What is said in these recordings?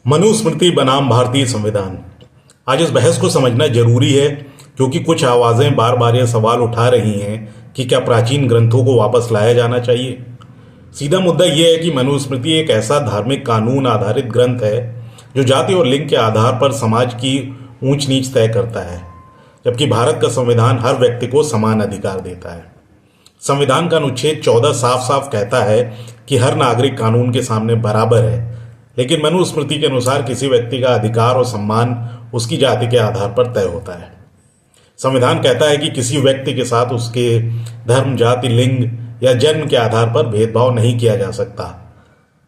मनुस्मृति बनाम भारतीय संविधान। आज इस बहस को समझना जरूरी है क्योंकि कुछ आवाजें बार बार यह सवाल उठा रही हैं कि क्या प्राचीन ग्रंथों को वापस लाया जाना चाहिए। सीधा मुद्दा यह है कि मनुस्मृति एक ऐसा धार्मिक कानून आधारित ग्रंथ है जो जाति और लिंग के आधार पर समाज की ऊंच नीच तय करता है, जबकि भारत का संविधान हर व्यक्ति को समान अधिकार देता है। संविधान का अनुच्छेद 14 साफ साफ कहता है कि हर नागरिक कानून के सामने बराबर है, लेकिन मनुस्मृति के अनुसार किसी व्यक्ति का अधिकार और सम्मान उसकी जाति के आधार पर तय होता है। संविधान कहता है कि किसी व्यक्ति के साथ उसके धर्म, जाति, लिंग या जन्म के आधार पर भेदभाव नहीं किया जा सकता,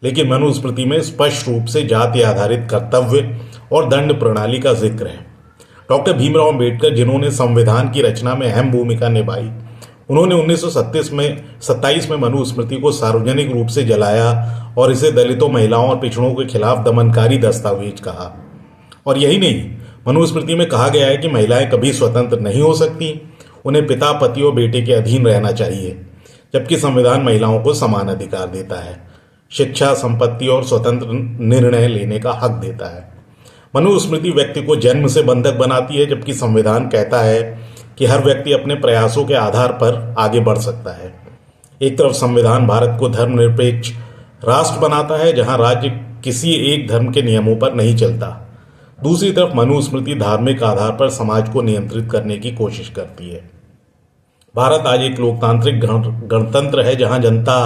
लेकिन मनुस्मृति में स्पष्ट रूप से जाति आधारित कर्तव्य और दंड प्रणाली का जिक्र है। डॉक्टर भीमराव अंबेडकर, जिन्होंने संविधान की रचना में अहम भूमिका निभाई, उन्होंने 1927 में मनुस्मृति को सार्वजनिक रूप से जलाया और इसे दलितों, महिलाओं और पिछड़ों के खिलाफ दमनकारी दस्तावेज कहा। और यही नहीं, मनुस्मृति में कहा गया है कि महिलाएं कभी स्वतंत्र नहीं हो सकती, उन्हें पिता, पति और बेटे के अधीन रहना चाहिए, जबकि संविधान महिलाओं को समान अधिकार देता है, शिक्षा, संपत्ति और स्वतंत्र निर्णय लेने का हक देता है। मनुस्मृति व्यक्ति को जन्म से बंधक बनाती है, जबकि संविधान कहता है कि हर व्यक्ति अपने प्रयासों के आधार पर आगे बढ़ सकता है। एक तरफ संविधान भारत को धर्मनिरपेक्ष राष्ट्र बनाता है जहां राज्य किसी एक धर्म के नियमों पर नहीं चलता, दूसरी तरफ मनुस्मृति धार्मिक आधार पर समाज को नियंत्रित करने की कोशिश करती है। भारत आज एक लोकतांत्रिक गणतंत्र है जहां जनता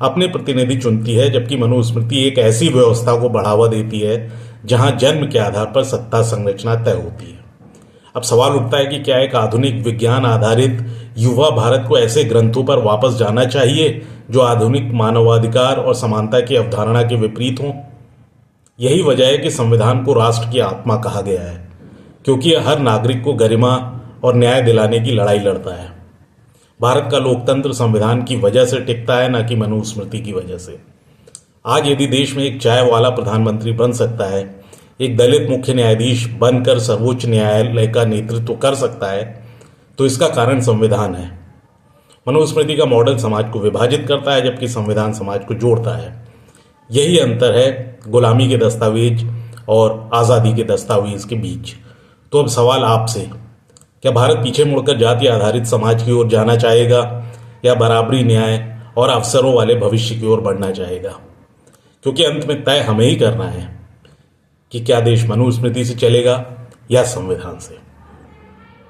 अपने प्रतिनिधि चुनती है, जबकि मनुस्मृति एक ऐसी व्यवस्था को बढ़ावा देती है जहां जन्म के आधार पर सत्ता संरचना तय होती है। अब सवाल उठता है कि क्या एक आधुनिक विज्ञान आधारित युवा भारत को ऐसे ग्रंथों पर वापस जाना चाहिए जो आधुनिक मानवाधिकार और समानता की अवधारणा के विपरीत हों। यही वजह है कि संविधान को राष्ट्र की आत्मा कहा गया है, क्योंकि यह हर नागरिक को गरिमा और न्याय दिलाने की लड़ाई लड़ता है। भारत का लोकतंत्र संविधान की वजह से टिकता है, न कि मनुस्मृति की वजह से। आज यदि देश में एक चाय वाला प्रधानमंत्री बन सकता है, एक दलित मुख्य न्यायाधीश बनकर सर्वोच्च न्यायालय का नेतृत्व कर सकता है, तो इसका कारण संविधान है। मनुस्मृति का मॉडल समाज को विभाजित करता है, जबकि संविधान समाज को जोड़ता है। यही अंतर है गुलामी के दस्तावेज और आज़ादी के दस्तावेज के बीच। तो अब सवाल आपसे, क्या भारत पीछे मुड़कर जाति आधारित समाज की ओर जाना चाहेगा या बराबरी, न्याय और अवसरों वाले भविष्य की ओर बढ़ना चाहेगा? क्योंकि अंत में तय हमें ही करना है कि क्या देश मनुस्मृति से चलेगा या संविधान से।